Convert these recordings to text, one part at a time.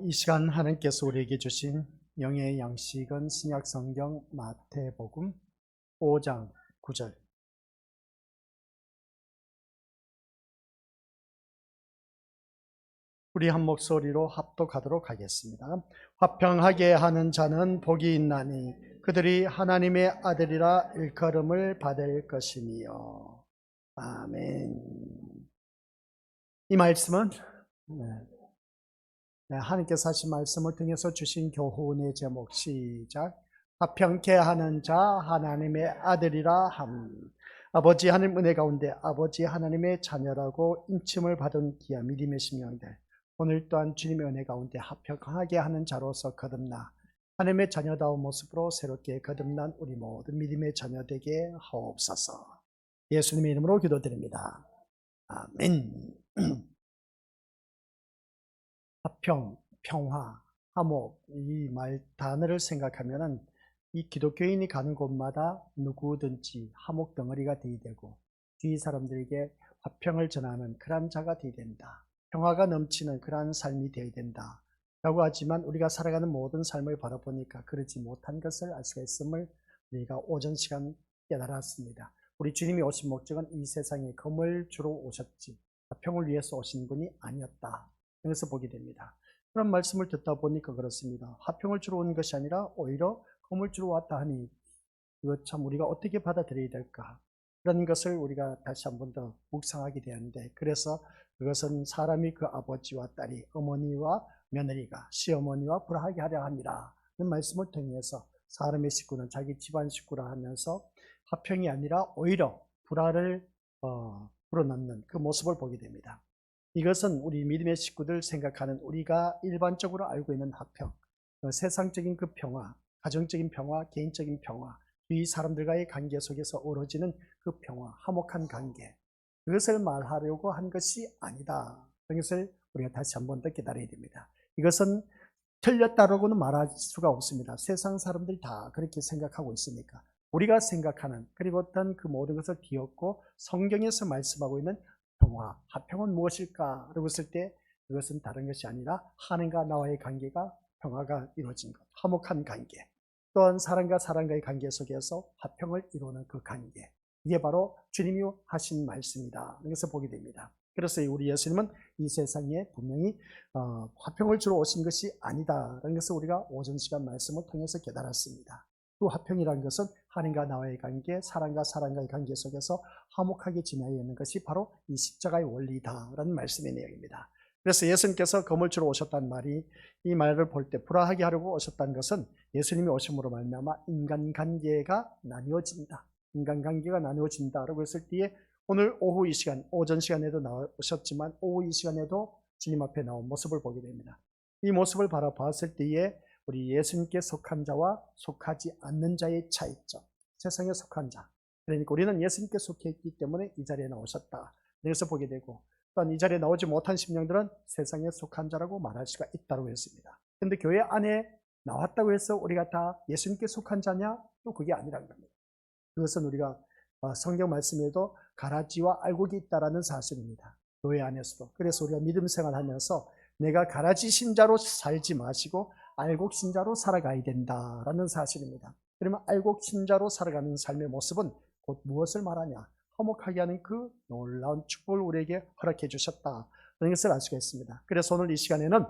이 시간 하나님께서 우리에게 주신 영의 양식은 신약성경 마태복음 5장 9절. 우리 한 목소리로 합독하도록 하겠습니다. 화평하게 하는 자는 복이 있나니 그들이 하나님의 아들이라 일컬음을 받을 것이니요. 아멘. 이 말씀은 하나님께서 하신 말씀을 통해서 주신 교훈의 제목, 시작. 화평케 하는 자 하나님의 아들이라 함. 아버지 하나님 은혜 가운데 아버지 하나님의 자녀라고 인침을 받은 귀한 믿음의 심령들, 오늘 또한 주님의 은혜 가운데 화평하게 하는 자로서 거듭나 하나님의 자녀다운 모습으로 새롭게 거듭난 우리 모든 믿음의 자녀 되게 하옵소서. 예수님의 이름으로 기도드립니다. 아멘. 화평, 평화, 화목, 이 말 단어를 생각하면은 이 기독교인이 가는 곳마다 누구든지 화목 덩어리가 되어야 되고 주위 사람들에게 화평을 전하는 그러한 자가 되어야 된다. 평화가 넘치는 그러한 삶이 되어야 된다 라고 하지만 우리가 살아가는 모든 삶을 바라보니까 그러지 못한 것을 알 수가 있음을 우리가 오전 시간 깨달았습니다. 우리 주님이 오신 목적은 이 세상에 금을 주러 오셨지 화평을 위해서 오신 분이 아니었다. 그래서 보게 됩니다. 그런 말씀을 듣다 보니까 그렇습니다. 화평을 주러 온 것이 아니라 오히려 금을 주러 왔다 하니 이거 참 우리가 어떻게 받아들여야 될까? 그런 것을 우리가 다시 한 번 더 묵상하게 되는데, 그래서 그것은 사람이 그 아버지와 딸이, 어머니와 며느리가 시어머니와 불화하게 하려 함이라 는 말씀을 통해서 사람의 식구는 자기 집안 식구라 하면서 화평이 아니라 오히려 불화를 불어넣는 그 모습을 보게 됩니다. 이것은 우리 믿음의 식구들 생각하는 우리가 일반적으로 알고 있는 화평, 세상적인 그 평화, 가정적인 평화, 개인적인 평화, 이 사람들과의 관계 속에서 어우러지는 그 평화, 화목한 관계, 그것을 말하려고 한 것이 아니다. 그것을 우리가 다시 한 번 더 깨달아야 됩니다. 이것은 틀렸다라고는 말할 수가 없습니다. 세상 사람들이 다 그렇게 생각하고 있으니까 우리가 생각하는, 그리고 어떤 그 모든 것을 뒤엎고 성경에서 말씀하고 있는 평화, 화평은 무엇일까? 라고 했을 때 그것은 다른 것이 아니라 하나님과 나와의 관계가 평화가 이루어진 것, 화목한 관계, 또한 사람과 사람과의 관계 속에서 화평을 이루는 그 관계, 이게 바로 주님이 하신 말씀이다. 그래서 보게 됩니다. 그래서 우리 예수님은 이 세상에 분명히 화평을 주러 오신 것이 아니다 라는 것을 우리가 오전 시간 말씀을 통해서 깨달았습니다. 그 화평이라는 것은 하나님과 나와의 관계, 사람과 사람과의 관계 속에서 화목하게 지내야 하는 것이 바로 이 십자가의 원리다라는 말씀의 내용입니다. 그래서 예수님께서 금을 주러 오셨다는 말이, 이 말을 볼 때 불화하게 하려고 오셨다는 것은 예수님이 오심으로 말미암아 인간관계가 나뉘어진다. 인간관계가 나뉘어진다라고 했을 때에 오늘 오후 이 시간, 오전 시간에도 나오셨지만 오후 이 시간에도 주님 앞에 나온 모습을 보게 됩니다. 이 모습을 바라봤을 때에 우리 예수님께 속한 자와 속하지 않는 자의 차이점, 세상에 속한 자, 그러니까 우리는 예수님께 속해 있기 때문에 이 자리에 나오셨다, 그래서 보게 되고, 또한 이 자리에 나오지 못한 심령들은 세상에 속한 자라고 말할 수가 있다고 했습니다. 그런데 교회 안에 나왔다고 해서 우리가 다 예수님께 속한 자냐? 또 그게 아니라는 겁니다. 그것은 우리가 성경 말씀에도 가라지와 알곡이 있다라는 사실입니다. 교회 안에서도. 그래서 우리가 믿음 생활하면서 내가 가라지 신자로 살지 마시고 알곡 신자로 살아가야 된다라는 사실입니다. 그러면 알곡 신자로 살아가는 삶의 모습은 곧 무엇을 말하냐? 화목하게 하는 그 놀라운 축복을 우리에게 허락해 주셨다는 것을 알 수가 있습니다. 그래서 오늘 이 시간에는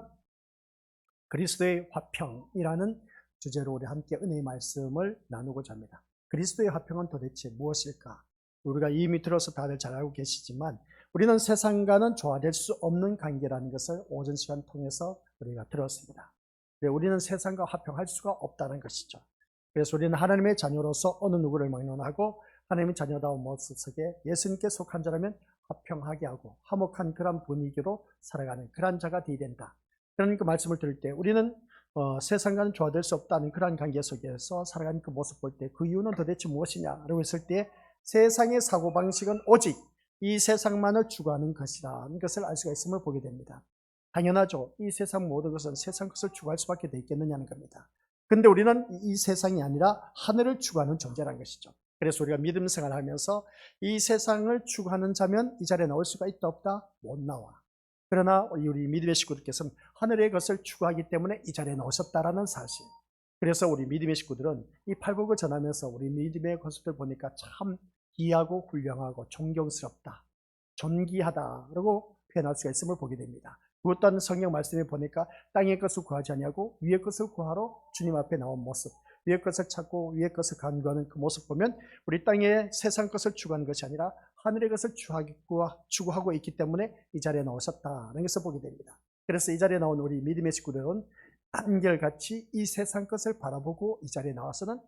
그리스도의 화평이라는 주제로 우리 함께 은혜의 말씀을 나누고자 합니다. 그리스도의 화평은 도대체 무엇일까? 우리가 이미 들어서 다들 잘 알고 계시지만 우리는 세상과는 조화될 수 없는 관계라는 것을 오전 시간 통해서 우리가 들었습니다. 우리는 세상과 화평할 수가 없다는 것이죠. 그래서 우리는 하나님의 자녀로서 어느 누구를 막론하고 하나님의 자녀다운 모습 속에 예수님께 속한 자라면 화평하게 하고 화목한 그런 분위기로 살아가는 그런 자가 되어야 된다. 그러니까 말씀을 들을 때 우리는 세상과는 조화될 수 없다는 그런 관계 속에서 살아가는 그 모습 볼 때 그 이유는 도대체 무엇이냐라고 했을 때 세상의 사고방식은 오직 이 세상만을 추구하는 것이라는 것을 알 수가 있음을 보게 됩니다. 당연하죠. 이 세상 모든 것은 세상 것을 추구할 수밖에 돼 있겠느냐는 겁니다. 근데 우리는 이 세상이 아니라 하늘을 추구하는 존재라는 것이죠. 그래서 우리가 믿음 생활하면서 이 세상을 추구하는 자면 이 자리에 나올 수가 있다 없다? 못 나와. 그러나 우리 믿음의 식구들께서는 하늘의 것을 추구하기 때문에 이 자리에 나오셨다라는 사실. 그래서 우리 믿음의 식구들은 이 팔복을 전하면서 우리 믿음의 것을 보니까 참 귀하고 훌륭하고 존경스럽다, 존귀하다 라고 표현할 수가 있음을 보게 됩니다. 그것 또한 성경 말씀에 보니까 땅의 것을 구하지 아니하고 위의 것을 구하러 주님 앞에 나온 모습, 위의 것을 찾고 위의 것을 간구하는 그 모습 보면 우리 땅의 세상 것을 추구하는 것이 아니라 하늘의 것을 추구하고 있기 때문에 이 자리에 나오셨다는 것을 보게 됩니다. 그래서 이 자리에 나온 우리 믿음의 식구들은 한결같이 이 세상 것을 바라보고 이 자리에 나와서는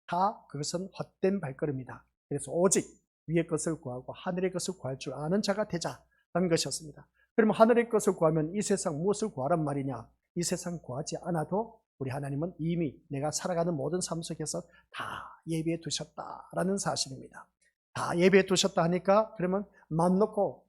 다 그것은 헛된 발걸음이다. 그래서 오직 위의 것을 구하고 하늘의 것을 구할 줄 아는 자가 되자라는 것이었습니다. 그러면 하늘의 것을 구하면 이 세상 무엇을 구하란 말이냐? 이 세상 구하지 않아도 우리 하나님은 이미 내가 살아가는 모든 삶 속에서 다 예비해 두셨다라는 사실입니다. 다 예비해 두셨다 하니까 그러면 맘 놓고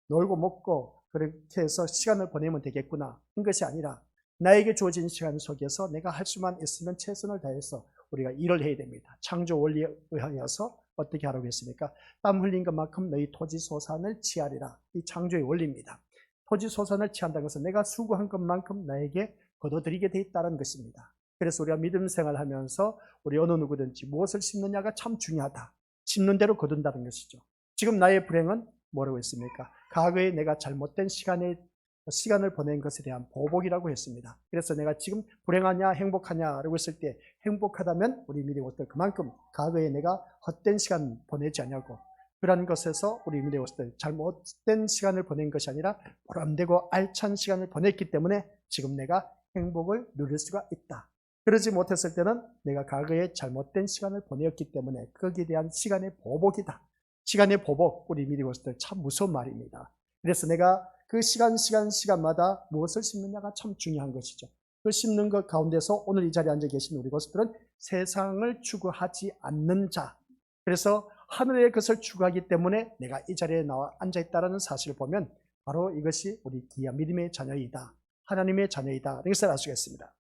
놀고 먹고 그렇게 해서 시간을 보내면 되겠구나 한 것이 아니라 나에게 주어진 시간 속에서 내가 할 수만 있으면 최선을 다해서 우리가 일을 해야 됩니다. 창조 원리에 의하여서 어떻게 하라고 했습니까? 땀 흘린 것만큼 너희 토지소산을 취하리라. 이 창조의 원리입니다. 토지소산을 취한다는 것은 내가 수고한 것만큼 나에게 거둬들이게 돼 있다는 것입니다. 그래서 우리가 믿음 생활하면서 우리 어느 누구든지 무엇을 심느냐가 참 중요하다. 심는 대로 거둔다는 것이죠. 지금 나의 불행은 뭐라고 했습니까? 과거에 내가 잘못된 시간을 보낸 것에 대한 보복이라고 했습니다. 그래서 내가 지금 불행하냐 행복하냐라고 했을 때 행복하다면 우리 믿음의 것들 그만큼 과거에 내가 헛된 시간 보내지 않냐고 그런 것에서 우리 믿음의 것들 잘못된 시간을 보낸 것이 아니라 보람되고 알찬 시간을 보냈기 때문에 지금 내가 행복을 누릴 수가 있다. 그러지 못했을 때는 내가 과거에 잘못된 시간을 보냈기 때문에 거기에 대한 시간의 보복이다. 시간의 보복, 우리 믿음의 것들 참 무서운 말입니다. 그래서 내가 그 시간마다 무엇을 심느냐가 참 중요한 것이죠. 그 심는 것 가운데서 오늘 이 자리에 앉아 계신 우리 것들은 세상을 추구하지 않는 자. 그래서 하늘의 것을 추구하기 때문에 내가 이 자리에 나와 앉아있다는 사실을 보면 바로 이것이 우리 귀한 믿음의 자녀이다. 하나님의 자녀이다. 이것을 알 수가 있습니다.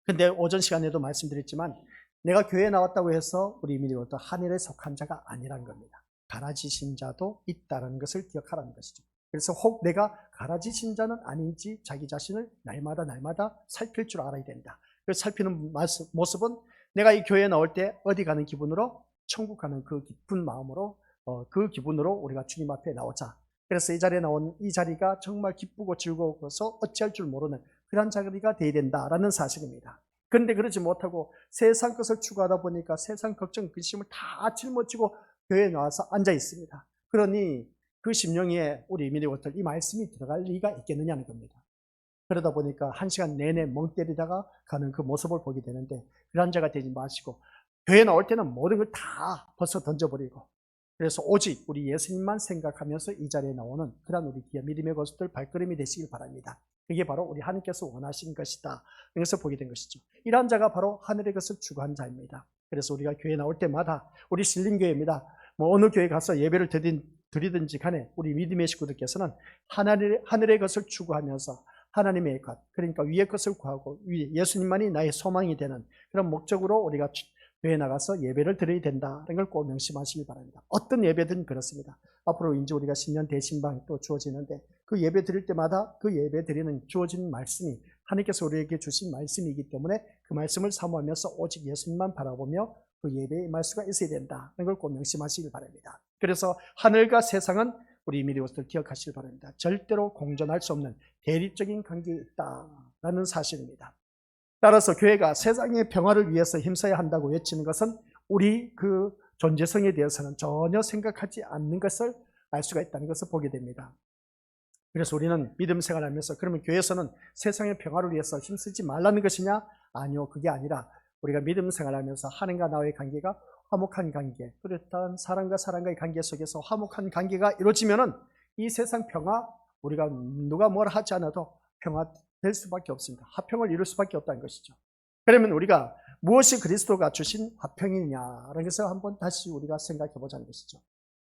근데 오전 시간에도 말씀드렸지만 내가 교회에 나왔다고 해서 우리 믿음은 또 하늘에 속한 자가 아니란 겁니다. 가라지신 자도 있다는 것을 기억하라는 것이죠. 그래서 혹 내가 가라지신 자는 아닌지 자기 자신을 날마다 살필 줄 알아야 된다. 그 살피는 모습은 내가 이 교회에 나올 때 어디 가는 기분으로? 천국 가는 그 기쁜 마음으로 그 기분으로 우리가 주님 앞에 나오자. 그래서 이 자리에 나온 이 자리가 정말 기쁘고 즐거워서 어찌할 줄 모르는 그런 자리가 되어야 된다라는 사실입니다. 그런데 그러지 못하고 세상 것을 추구하다 보니까 세상 걱정, 근심을 다 짊어지고 교회에 나와서 앉아 있습니다. 그러니 그 심령에 우리 믿음의 것들 이 말씀이 들어갈 리가 있겠느냐는 겁니다. 그러다 보니까 한 시간 내내 멍 때리다가 가는 그 모습을 보게 되는데 그런 자가 되지 마시고 교회 나올 때는 모든 걸 다 벗어 던져버리고 그래서 오직 우리 예수님만 생각하면서 이 자리에 나오는 그런 우리 귀한 믿음의 것들 발걸음이 되시길 바랍니다. 그게 바로 우리 하나님께서 원하신 것이다. 이것을 보게 된 것이죠. 이러한 자가 바로 하늘의 것을 추구한 자입니다. 그래서 우리가 교회 나올 때마다 우리 신림교회입니다. 어느 교회 가서 예배를 드리든지 간에 우리 믿음의 식구들께서는 하늘의 것을 추구하면서 하나님의 것, 그러니까 위의 것을 구하고 예수님만이 나의 소망이 되는 그런 목적으로 우리가 교회에 나가서 예배를 드려야 된다는 걸 꼭 명심하시기 바랍니다. 어떤 예배든 그렇습니다. 앞으로 이제 우리가 신년 대신방 또 주어지는데 그 예배 드릴 때마다 그 예배 드리는 주어진 말씀이 하나님께서 우리에게 주신 말씀이기 때문에 그 말씀을 사모하면서 오직 예수님만 바라보며 그 예배에 임할 수가 있어야 된다는 걸 꼭 명심하시길 바랍니다. 그래서 하늘과 세상은 우리 믿음의 것들 기억하시길 바랍니다. 절대로 공존할 수 없는 대립적인 관계에 있다라는 사실입니다. 따라서 교회가 세상의 평화를 위해서 힘써야 한다고 외치는 것은 우리 그 존재성에 대해서는 전혀 생각하지 않는 것을 알 수가 있다는 것을 보게 됩니다. 그래서 우리는 믿음 생활하면서 그러면 교회에서는 세상의 평화를 위해서 힘쓰지 말라는 것이냐? 아니요, 그게 아니라 우리가 믿음 생활하면서 하나님과 나의 관계가 화목한 관계, 그렇다면 사람과 사람과의 관계 속에서 화목한 관계가 이루어지면은 이 세상 평화, 우리가 누가 뭘 하지 않아도 평화 될 수밖에 없습니다. 화평을 이룰 수밖에 없다는 것이죠. 그러면 우리가 무엇이 그리스도가 주신 화평이냐라는 것을 한번 다시 우리가 생각해 보자는 것이죠.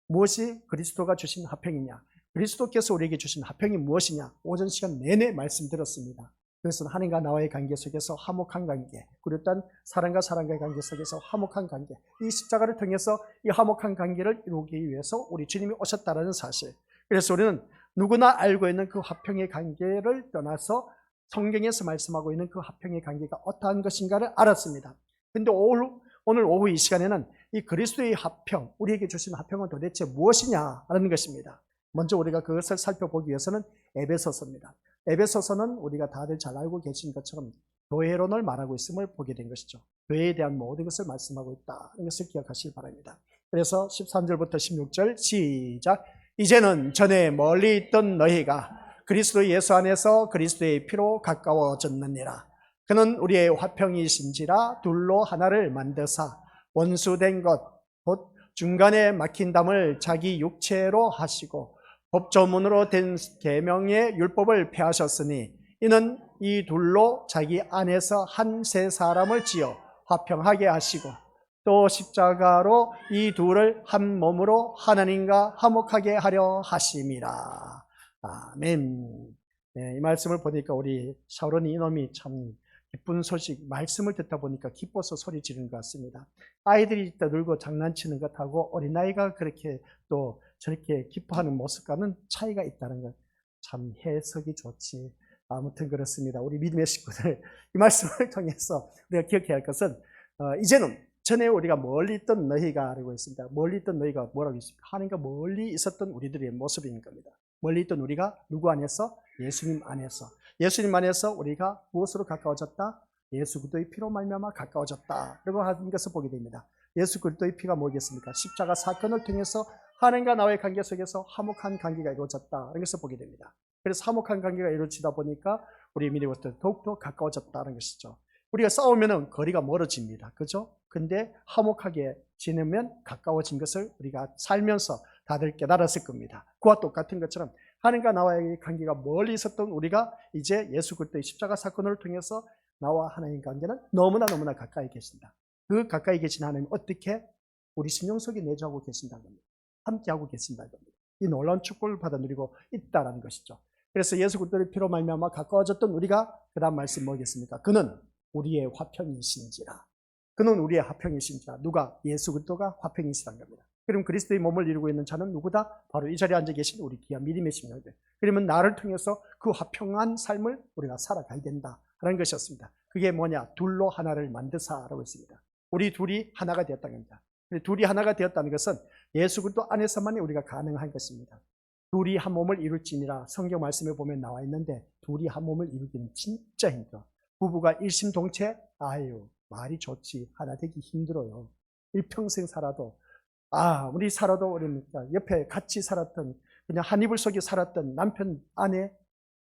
무엇이 그리스도가 주신 화평이냐? 그리스도께서 우리에게 주신 화평이 무엇이냐? 오전 시간 내내 말씀드렸습니다. 그것은 하나님과 나와의 관계 속에서 화목한 관계, 그리고 또 사람과 사람과의 관계 속에서 화목한 관계, 이 십자가를 통해서 이 화목한 관계를 이루기 위해서 우리 주님이 오셨다는 사실. 그래서 우리는 누구나 알고 있는 그 화평의 관계를 떠나서 성경에서 말씀하고 있는 그 화평의 관계가 어떠한 것인가를 알았습니다. 근데 오늘 오후 이 시간에는 이 그리스도의 화평, 우리에게 주신 화평은 도대체 무엇이냐라는 것입니다. 먼저 우리가 그것을 살펴보기 위해서는 에베소서입니다. 에베소서는 우리가 다들 잘 알고 계신 것처럼 교회론을 말하고 있음을 보게 된 것이죠. 교회에 대한 모든 것을 말씀하고 있다. 이것을 기억하시기 바랍니다. 그래서 13절부터 16절 시작. 이제는 전에 멀리 있던 너희가 그리스도 예수 안에서 그리스도의 피로 가까워졌느니라. 그는 우리의 화평이신지라 둘로 하나를 만드사 원수된 것 곧 중간에 막힌 담을 자기 육체로 하시고 법조문으로 된 계명의 율법을 폐하셨으니 이는 이 둘로 자기 안에서 한 세 사람을 지어 화평하게 하시고 또 십자가로 이 둘을 한 몸으로 하나님과 화목하게 하려 하심이라. 아멘. 네, 이 말씀을 보니까 우리 샤론 이놈이 참 기쁜 소식, 말씀을 듣다 보니까 기뻐서 소리 지르는 것 같습니다. 아이들이 있다 놀고 장난치는 것하고 어린아이가 그렇게 또 저렇게 기뻐하는 모습과는 차이가 있다는 것. 참 해석이 좋지. 아무튼 그렇습니다. 우리 믿음의 식구들, 이 말씀을 통해서 우리가 기억해야 할 것은 이제는 전에 우리가 멀리 있던 너희가 알고 있습니다. 멀리 있던 너희가 뭐라고 있습니까? 하나님과 멀리 있었던 우리들의 모습인 겁니다. 멀리 있던 우리가 누구 안에서? 예수님 안에서. 예수님 안에서 우리가 무엇으로 가까워졌다? 예수 그리스도의 피로 말미암아 가까워졌다. 라고 하는 것을 보게 됩니다. 예수 그리스도의 피가 뭐겠습니까? 십자가 사건을 통해서 하나님과 나와의 관계 속에서 화목한 관계가 이루어졌다. 라는 것을 보게 됩니다. 그래서 화목한 관계가 이루어지다 보니까 우리 믿음의 것들 더욱더 가까워졌다는 것이죠. 우리가 싸우면 거리가 멀어집니다. 그죠? 근데 화목하게 지내면 가까워진 것을 우리가 살면서 다들 깨달았을 겁니다. 그와 똑같은 것처럼 하나님과 나와의 관계가 멀리 있었던 우리가 이제 예수 그리스도의 십자가 사건을 통해서 나와 하나님 관계는 너무나 가까이 계신다. 그 가까이 계신 하나님 어떻게? 우리 심령 속에 내주하고 계신다는 겁니다. 함께하고 계신다는 겁니다. 이 놀라운 축복을 받아 누리고 있다는 것이죠. 그래서 예수 그리스도의 피로 말미암아 가까워졌던 우리가 그 다음 말씀 뭐겠습니까? 그는 우리의 화평이신지라. 그는 우리의 화평이신지라. 누가? 예수 그리스도가 화평이시란 겁니다. 그럼 그리스도의 몸을 이루고 있는 자는 누구다? 바로 이 자리에 앉아 계신 우리 귀한 믿음의 심령들. 그러면 나를 통해서 그 화평한 삶을 우리가 살아가야 된다라는 것이었습니다. 그게 뭐냐? 둘로 하나를 만드사라고 했습니다. 우리 둘이 하나가 되었다는 겁니다. 둘이 하나가 되었다는 것은 예수 그리스도 안에서만이 우리가 가능한 것입니다. 둘이 한 몸을 이룰지니라 성경 말씀에 보면 나와 있는데 둘이 한 몸을 이루기는 진짜 힘들어. 부부가 일심동체? 아유, 말이 좋지. 하나 되기 힘들어요. 일평생 살아도 우리 살아도 어렵니까? 옆에 같이 살았던, 그냥 한 이불 속에 살았던 남편, 아내,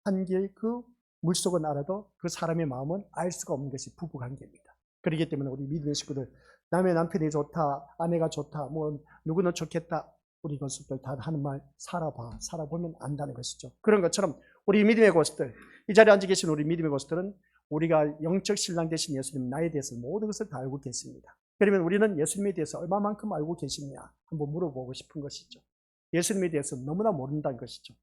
한길 그 물속은 알아도 그 사람의 마음은 알 수가 없는 것이 부부 관계입니다. 그렇기 때문에 우리 믿음의 식구들, 남의 남편이 좋다, 아내가 좋다, 뭐 누구는 좋겠다, 우리 것들 다 하는 말, 살아봐. 살아보면 안다는 것이죠. 그런 것처럼 우리 믿음의 고수들, 이 자리에 앉아 계신 우리 믿음의 고수들은 우리가 영적 신랑 되신 예수님 나에 대해서 모든 것을 다 알고 계십니다. 그러면 우리는 예수님에 대해서 얼마만큼 알고 계시냐 한번 물어보고 싶은 것이죠. 예수님에 대해서 너무나 모른다는 것이죠.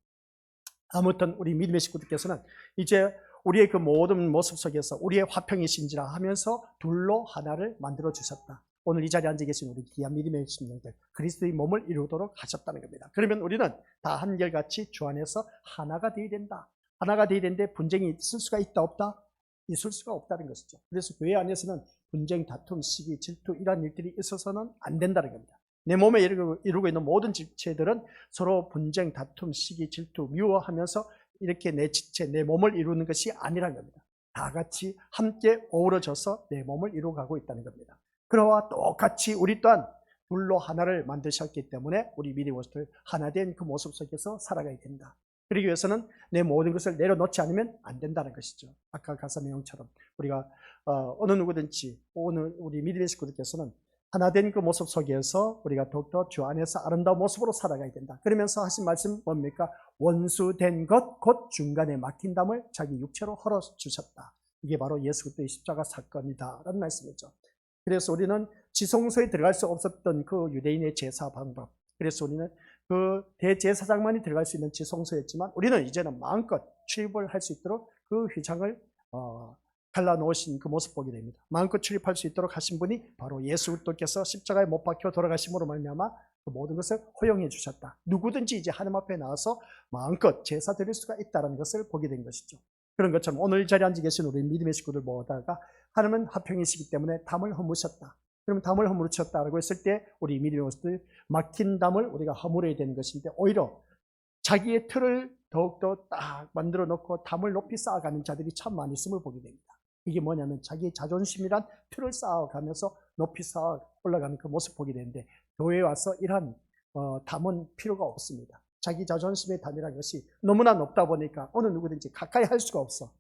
아무튼 우리 믿음의 식구들께서는 이제 우리의 그 모든 모습 속에서 우리의 화평이신지라 하면서 둘로 하나를 만들어 주셨다. 오늘 이 자리에 앉아 계신 우리 귀한 믿음의 심령들, 그리스도의 몸을 이루도록 하셨다는 겁니다. 그러면 우리는 다 한결같이 주 안에서 하나가 되어야 된다. 하나가 되어야 되는데 분쟁이 있을 수가 있다 없다? 있을 수가 없다는 것이죠. 그래서 교회 안에서는 분쟁, 다툼, 시기, 질투 이런 일들이 있어서는 안 된다는 겁니다. 내 몸에 이루고 있는 모든 지체들은 서로 분쟁, 다툼, 시기, 질투, 미워하면서 이렇게 내 지체, 내 몸을 이루는 것이 아니라는 겁니다. 다 같이 함께 어우러져서 내 몸을 이루어가고 있다는 겁니다. 그러와 똑같이 우리 또한 둘로 하나를 만드셨기 때문에 우리 믿음의 모습을 하나 된 그 모습 속에서 살아가야 된다. 그러기 위해서는 내 모든 것을 내려놓지 않으면 안 된다는 것이죠. 아까 가사 내용처럼 우리가 어느 누구든지 오늘 우리 믿음의 식구들께서는 하나 된 그 모습 속에서 우리가 더욱더 주 안에서 아름다운 모습으로 살아가야 된다. 그러면서 하신 말씀 뭡니까? 원수된 것 곧 중간에 막힌 담을 자기 육체로 헐어주셨다. 이게 바로 예수 그리스도의 십자가 사건이다 라는 말씀이죠. 그래서 우리는 지성소에 들어갈 수 없었던 그 유대인의 제사 방법, 그래서 우리는 그 대제사장만이 들어갈 수 있는 지성소였지만 우리는 이제는 마음껏 출입을 할 수 있도록 그 휘장을 갈라놓으신 그 모습 보게 됩니다. 마음껏 출입할 수 있도록 하신 분이 바로 예수 그리스도께서 십자가에 못 박혀 돌아가심으로 말미암아 그 모든 것을 허용해 주셨다. 누구든지 이제 하나님 앞에 나와서 마음껏 제사 드릴 수가 있다는 것을 보게 된 것이죠. 그런 것처럼 오늘 이 자리에 앉아 계신 우리 믿음의 식구들 모아다가 하나님은 화평이시기 때문에 담을 허무셨다. 그러면 담을 허물으셨다라고 했을 때 우리 믿음의 식구들 막힌 담을 우리가 허물어야 되는 것인데 오히려 자기의 틀을 더욱더 딱 만들어 놓고 담을 높이 쌓아가는 자들이 참 많이 있음을 보게 됩니다. 이게 뭐냐면 자기의 자존심이란 틀을 쌓아가면서 높이 쌓아 올라가는 그 모습 보게 되는데 교회에 와서 이러한 담은 필요가 없습니다. 자기 자존심의 담이라는 것이 너무나 높다 보니까 어느 누구든지 가까이 할 수가 없어.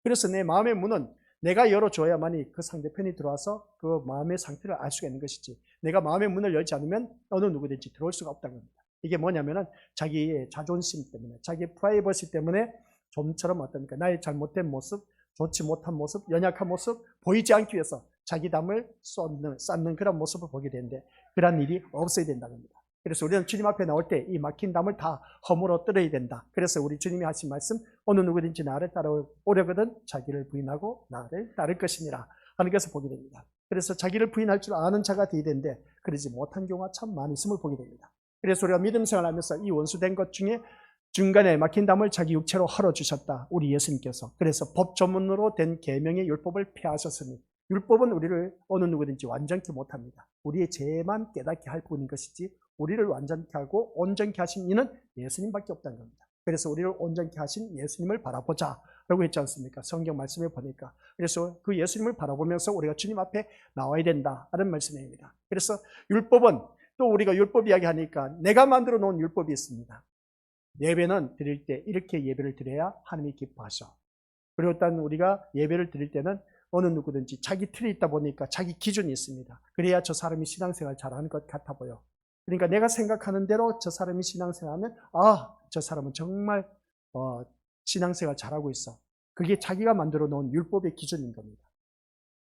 그래서 내 마음의 문은 내가 열어줘야만이 그 상대편이 들어와서 그 마음의 상태를 알 수가 있는 것이지 내가 마음의 문을 열지 않으면 어느 누구든지 들어올 수가 없다는 겁니다. 이게 뭐냐면은 자기의 자존심 때문에 자기의 프라이버시 때문에 좀처럼 어떻습니까? 나의 잘못된 모습, 좋지 못한 모습, 연약한 모습 보이지 않기 위해서 자기 담을 쌓는 그런 모습을 보게 되는데 그런 일이 없어야 된다는 겁니다. 그래서 우리는 주님 앞에 나올 때 이 막힌 담을 다 허물어 떨어야 된다. 그래서 우리 주님이 하신 말씀 어느 누구든지 나를 따라오려거든 자기를 부인하고 나를 따를 것이니라 하는 것을 보게 됩니다. 그래서 자기를 부인할 줄 아는 자가 되어야 되는데 그러지 못한 경우가 참 많이 있음을 보게 됩니다. 그래서 우리가 믿음 생활하면서 이 원수된 것 중에 중간에 막힌 담을 자기 육체로 헐어주셨다. 우리 예수님께서. 그래서 법 조문으로 된 계명의 율법을 폐하셨으니 율법은 우리를 어느 누구든지 완전케 못합니다. 우리의 죄만 깨닫게 할 뿐인 것이지 우리를 완전케 하고 온전케 하신 이는 예수님밖에 없다는 겁니다. 그래서 우리를 온전케 하신 예수님을 바라보자 라고 했지 않습니까? 성경 말씀에 보니까. 그래서 그 예수님을 바라보면서 우리가 주님 앞에 나와야 된다는 말씀입니다. 그래서 율법은 또 우리가 율법 이야기하니까 내가 만들어 놓은 율법이 있습니다. 예배는 드릴 때 이렇게 예배를 드려야 하나님이 기뻐하셔. 그리고 또 우리가 예배를 드릴 때는 어느 누구든지 자기 틀이 있다 보니까 자기 기준이 있습니다. 그래야 저 사람이 신앙생활 잘하는 것 같아 보여. 그러니까 내가 생각하는 대로 저 사람이 신앙생활하면 저 사람은 정말 신앙생활 잘하고 있어. 그게 자기가 만들어 놓은 율법의 기준인 겁니다.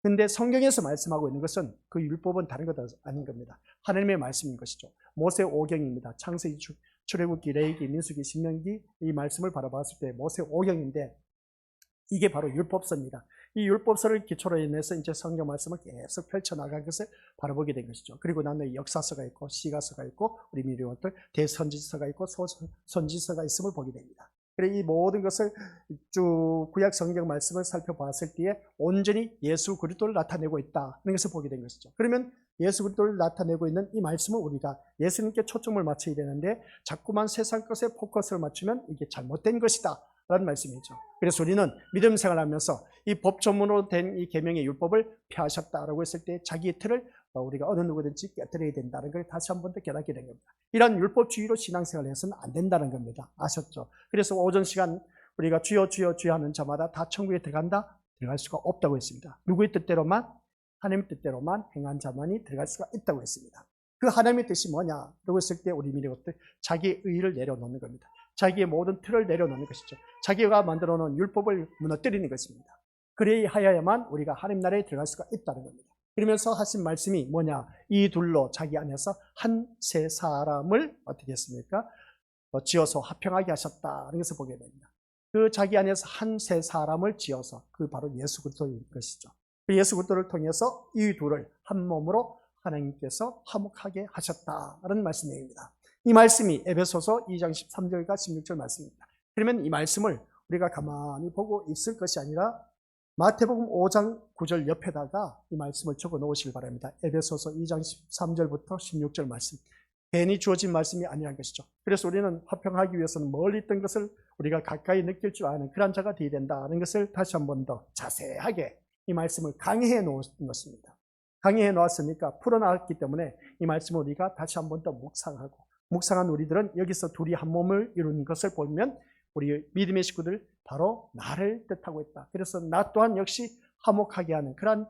근데 성경에서 말씀하고 있는 것은 그 율법은 다른 것 아닌 겁니다. 하나님의 말씀인 것이죠. 모세 오경입니다. 창세기, 출애굽기, 레위기, 민수기, 신명기 이 말씀을 바라봤을 때 모세 오경인데 이게 바로 율법서입니다. 이 율법서를 기초로 인해서 이제 성경 말씀을 계속 펼쳐나간 것을 바라보게 된 것이죠. 그리고 나는 역사서가 있고 시가서가 있고 우리 미리원들 대선지서가 있고 소선지서가 있음을 보게 됩니다. 그래서 이 모든 것을 쭉 구약 성경 말씀을 살펴봤을 때에 온전히 예수 그리스도를 나타내고 있다는 것을 보게 된 것이죠. 그러면 예수 그리스도를 나타내고 있는 이 말씀을 우리가 예수님께 초점을 맞춰야 되는데 자꾸만 세상 것에 포커스를 맞추면 이게 잘못된 것이다 라는 말씀이죠. 그래서 우리는 믿음 생활하면서 이 법조문으로 된 이 계명의 율법을 폐하셨다라고 했을 때 자기의 틀을 우리가 어느 누구든지 깨뜨려야 된다는 걸 다시 한 번 더 깨닫게 된 겁니다. 이런 율법주의로 신앙생활을 해서는 안 된다는 겁니다. 아셨죠? 그래서 오전 시간 우리가 주여 주여 주여 하는 자마다 다 천국에 들어간다? 들어갈 수가 없다고 했습니다. 누구의 뜻대로만? 하나님의 뜻대로만 행한 자만이 들어갈 수가 있다고 했습니다. 그 하나님의 뜻이 뭐냐? 라고 했을 때 우리 믿음의 것들 자기의 의의를 내려놓는 겁니다. 자기의 모든 틀을 내려놓는 것이죠. 자기가 만들어 놓은 율법을 무너뜨리는 것입니다. 그래야만 우리가 하나님 나라에 들어갈 수가 있다는 겁니다. 그러면서 하신 말씀이 뭐냐? 이 둘로 자기 안에서 한 세 사람을 어떻게 했습니까? 지어서 화평하게 하셨다는 것을 보게 됩니다. 그 자기 안에서 한 세 사람을 지어서 그 바로 예수 그리스도인 것이죠. 그 예수 그리스도를 통해서 이 둘을 한 몸으로 하나님께서 화목하게 하셨다는 말씀입니다. 이 말씀이 에베소서 2장 13절과 16절 말씀입니다. 그러면 이 말씀을 우리가 가만히 보고 있을 것이 아니라 마태복음 5장 9절 옆에다가 이 말씀을 적어 놓으시길 바랍니다. 에베소서 2장 13절부터 16절 말씀. 괜히 주어진 말씀이 아니란 것이죠. 그래서 우리는 화평하기 위해서는 멀리 있던 것을 우리가 가까이 느낄 줄 아는 그런 자가 되어야 된다는 것을 다시 한 번 더 자세하게 이 말씀을 강의해 놓은 것입니다. 강의해 놓았으니까 풀어나왔기 때문에 이 말씀을 우리가 다시 한 번 더 묵상한 우리들은 여기서 둘이 한 몸을 이루는 것을 보면 우리 믿음의 식구들 바로 나를 뜻하고 있다. 그래서 나 또한 역시 화목하게 하는 그런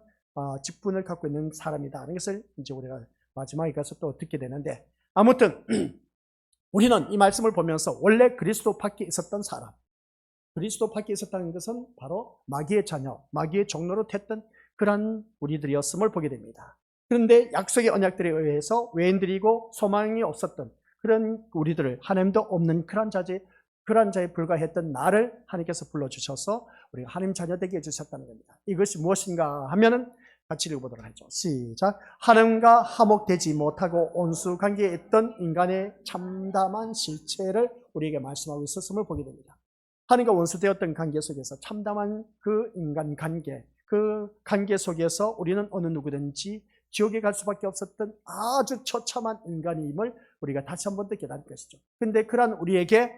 직분을 갖고 있는 사람이다 하는 것을 이제 우리가 마지막에 가서 또 듣게 되는데 아무튼 우리는 이 말씀을 보면서 원래 그리스도 밖에 있었던 사람, 그리스도 밖에 있었다는 것은 바로 마귀의 자녀, 마귀의 종로로 됐던 그런 우리들이었음을 보게 됩니다. 그런데 약속의 언약들에 의해서 외인들이고 소망이 없었던 그런 우리들을 하나님도 없는 그런 자에 불과했던 나를 하나님께서 불러주셔서 우리가 하나님 자녀 되게 해주셨다는 겁니다. 이것이 무엇인가 하면은 같이 읽어보도록 하죠. 시작. 하나님과 화목되지 못하고 온수관계에 있던 인간의 참담한 실체를 우리에게 말씀하고 있었음을 보게 됩니다. 하나님과 원수되었던 관계 속에서 참담한 그 인간 관계, 그 관계 속에서 우리는 어느 누구든지 지옥에 갈 수밖에 없었던 아주 처참한 인간임을 우리가 다시 한 번 더 깨달을 것이죠. 근데 그러한 우리에게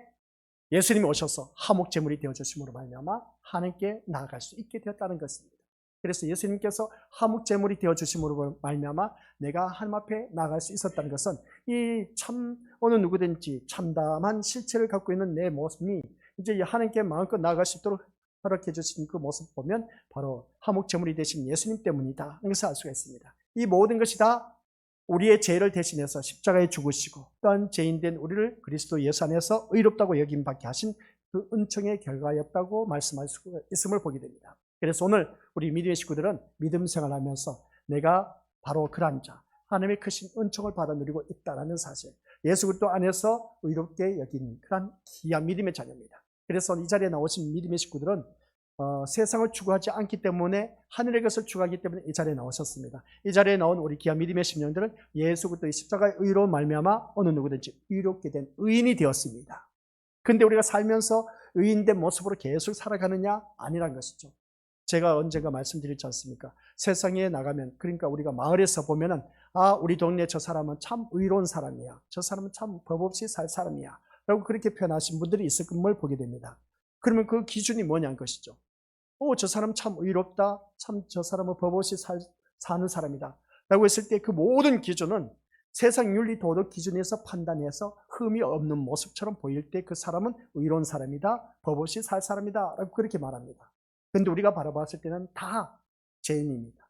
예수님이 오셔서 화목제물이 되어주심으로 말미암아 하나님께 나아갈 수 있게 되었다는 것입니다. 그래서 예수님께서 화목제물이 되어주심으로 말미암아 내가 하나님 앞에 나아갈 수 있었다는 것은 이 참 어느 누구든지 참담한 실체를 갖고 있는 내 모습이 이제 하나님께 마음껏 나아갈 수 있도록 허락해 주신 그 모습 보면 바로 화목제물이 되신 예수님 때문이다 하는 것을 알 수가 있습니다. 이 모든 것이 다 우리의 죄를 대신해서 십자가에 죽으시고 또한 죄인된 우리를 그리스도 예수 안에서 의롭다고 여김받게 하신 그 은총의 결과였다고 말씀할 수 있음을 보게 됩니다. 그래서 오늘 우리 믿음의 식구들은 믿음 생활하면서 내가 바로 그런 자, 하나님의 크신 은총을 받아 누리고 있다는 사실, 예수 그리스도 안에서 의롭게 여긴 그런 귀한 믿음의 자녀입니다. 그래서 이 자리에 나오신 믿음의 식구들은 세상을 추구하지 않기 때문에 하늘의 것을 추구하기 때문에 이 자리에 나오셨습니다. 이 자리에 나온 우리 귀한 믿음의 심령들은 예수 그리스도의 십자가의 의로 말미암아 어느 누구든지 의롭게 된 의인이 되었습니다. 근데 우리가 살면서 의인된 모습으로 계속 살아가느냐? 아니란 것이죠. 제가 언젠가 말씀드렸지 않습니까? 세상에 나가면, 그러니까 우리가 마을에서 보면은 우리 동네 저 사람은 참 의로운 사람이야, 저 사람은 참 법 없이 살 사람이야 라고 그렇게 표현하신 분들이 있을 것을 보게 됩니다. 그러면 그 기준이 뭐냐는 것이죠. 저 사람 참 의롭다, 참 저 사람은 법 없이 사는 사람이다 라고 했을 때 그 모든 기준은 세상 윤리 도덕 기준에서 판단해서 흠이 없는 모습처럼 보일 때 그 사람은 의로운 사람이다, 법 없이 살 사람이다 라고 그렇게 말합니다. 그런데 우리가 바라봤을 때는 다 죄인입니다.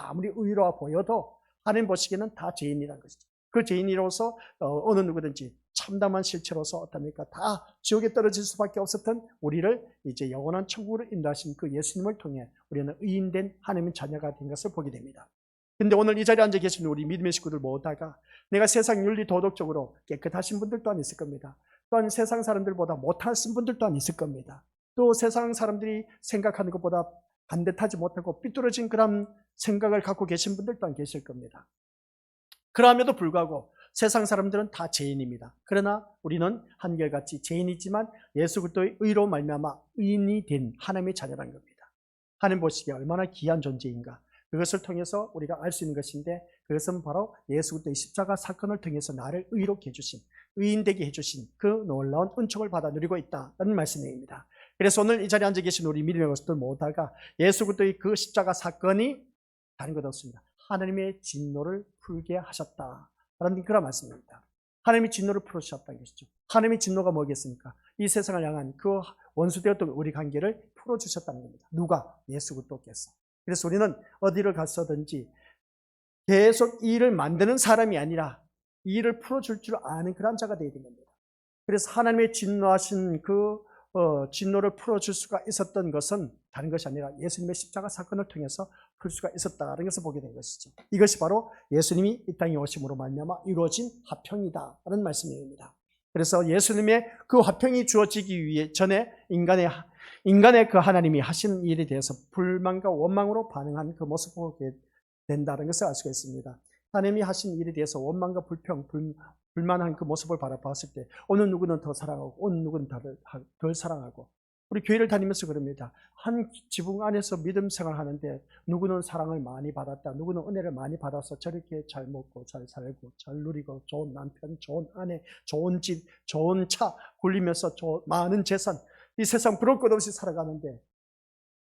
아무리 의로워 보여도 하나님 보시기에는 다 죄인이라는 것이죠. 그 죄인이로서 어느 누구든지 참담한 실체로서 어떻습니까? 다 지옥에 떨어질 수밖에 없었던 우리를 이제 영원한 천국으로 인도하신 그 예수님을 통해 우리는 의인된 하나님의 자녀가 된 것을 보게 됩니다. 근데 오늘 이 자리에 앉아 계신 우리 믿음의 식구들 모두가 내가 세상 윤리 도덕적으로 깨끗하신 분들 또한 있을 겁니다. 또한 세상 사람들보다 못하신 분들 또한 있을 겁니다. 또 세상 사람들이 생각하는 것보다 반듯하지 못하고 삐뚤어진 그런 생각을 갖고 계신 분들 또한 계실 겁니다. 그럼에도 불구하고 세상 사람들은 다 죄인입니다. 그러나 우리는 한결같이 죄인이지만 예수 그리스도의 의로 말미암아 의인이 된 하나님의 자녀라는 겁니다. 하나님 보시기에 얼마나 귀한 존재인가, 그것을 통해서 우리가 알 수 있는 것인데, 그것은 바로 예수 그리스도의 십자가 사건을 통해서 나를 의롭게 해주신, 의인되게 해주신 그 놀라운 은총을 받아 누리고 있다는 말씀입니다. 그래서 오늘 이 자리에 앉아 계신 우리 믿음의 것들 모두가 예수 그리스도의 그 십자가 사건이 다른 것 없습니다. 하나님의 진노를 풀게 하셨다라는 그런 말씀입니다. 하나님의 진노를 풀어주셨다는 것이죠. 하나님의 진노가 뭐겠습니까? 이 세상을 향한 그 원수되었던 우리 관계를 풀어주셨다는 겁니다. 누가? 예수 그리스도께서. 그래서 우리는 어디를 갔어든지 계속 이 일을 만드는 사람이 아니라 이 일을 풀어줄 줄 아는 그런 자가 되어야 됩니다. 그래서 하나님의 진노하신 그 진노를 풀어줄 수가 있었던 것은 다른 것이 아니라 예수님의 십자가 사건을 통해서 풀 수가 있었다는 것을 보게 된 것이죠. 이것이 바로 예수님이 이 땅에 오심으로 말미암아 이루어진 화평이다라는 말씀입니다. 그래서 예수님의 그 화평이 주어지기 위해 전에 인간의 그 하나님이 하시는 일에 대해서 불만과 원망으로 반응한 그 모습을 보게 된다는 것을 알 수가 있습니다. 하나님이 하신 일에 대해서 원망과 불만한 그 모습을 바라봤을 때 어느 누구는 더 사랑하고 어느 누구는 덜 사랑하고, 우리 교회를 다니면서 그럽니다. 한 지붕 안에서 믿음 생활하는데 누구는 사랑을 많이 받았다, 누구는 은혜를 많이 받아서 저렇게 잘 먹고 잘 살고 잘 누리고 좋은 남편, 좋은 아내, 좋은 집, 좋은 차 굴리면서 많은 재산, 이 세상 부러울 것 없이 살아가는데,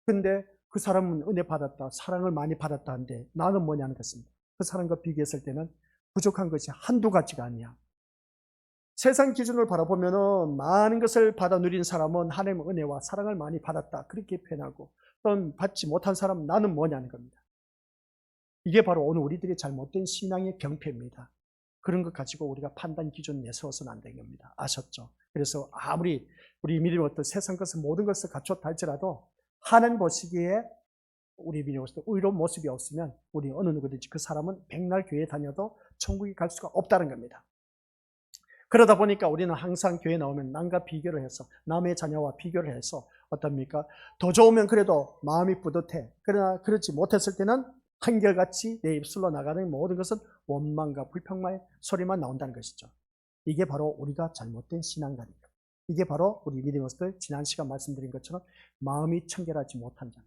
근데 그 사람은 은혜 받았다, 사랑을 많이 받았다 하는데 나는 뭐냐는 것입니다. 그 사람과 비교했을 때는 부족한 것이 한두 가지가 아니야. 세상 기준을 바라보면 많은 것을 받아 누린 사람은 하나님의 은혜와 사랑을 많이 받았다 그렇게 표현하고, 또는 받지 못한 사람은 나는 뭐냐는 겁니다. 이게 바로 오늘 우리들의 잘못된 신앙의 병폐입니다. 그런 것 가지고 우리가 판단 기준 내세워서는 안 되는 겁니다. 아셨죠? 그래서 아무리 우리 믿음의 어떤 세상 것을 모든 것을 갖췄다 할지라도 하나님 보시기에 우리 믿음의 의로운 모습이 없으면 우리 어느 누구든지 그 사람은 백날 교회 다녀도 천국에 갈 수가 없다는 겁니다. 그러다 보니까 우리는 항상 교회 나오면 남과 비교를 해서, 남의 자녀와 비교를 해서 어떻습니까? 더 좋으면 그래도 마음이 뿌듯해. 그러나 그렇지 못했을 때는 한결같이 내 입술로 나가는 모든 것은 원망과 불평만의 소리만 나온다는 것이죠. 이게 바로 우리가 잘못된 신앙관입니다. 이게 바로 우리 믿음의 것들 지난 시간 말씀드린 것처럼 마음이 청결하지 못한 자,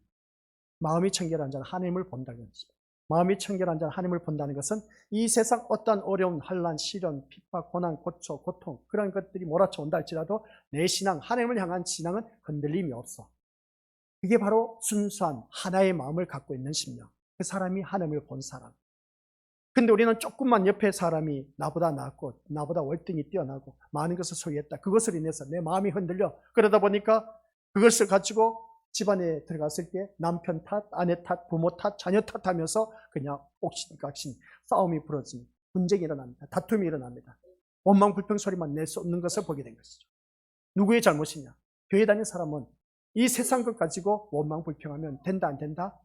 마음이 청결한 자는 하나님을 본다는 것입니다. 마음이 청결한 자는 하나님을 본다는 것은 이 세상 어떠한 어려운 환난, 시련, 핍박, 고난, 고초, 고통 그런 것들이 몰아쳐온다 할지라도 내 신앙, 하나님을 향한 신앙은 흔들림이 없어. 그게 바로 순수한 하나의 마음을 갖고 있는 심령. 그 사람이 하나님을 본 사람. 근데 우리는 조금만 옆에 사람이 나보다 낫고 나보다 월등히 뛰어나고 많은 것을 소유했다. 그것을 인해서 내 마음이 흔들려. 그러다 보니까 그것을 가지고 집안에 들어갔을 때 남편 탓, 아내 탓, 부모 탓, 자녀 탓하면서 그냥 옥신각신 싸움이 벌어집니다. 분쟁이 일어납니다. 다툼이 일어납니다. 원망 불평 소리만 낼 수 없는 것을 보게 된 것이죠. 누구의 잘못이냐? 교회 다니는 사람은 이 세상 것 가지고 원망 불평하면 된다 안 된다?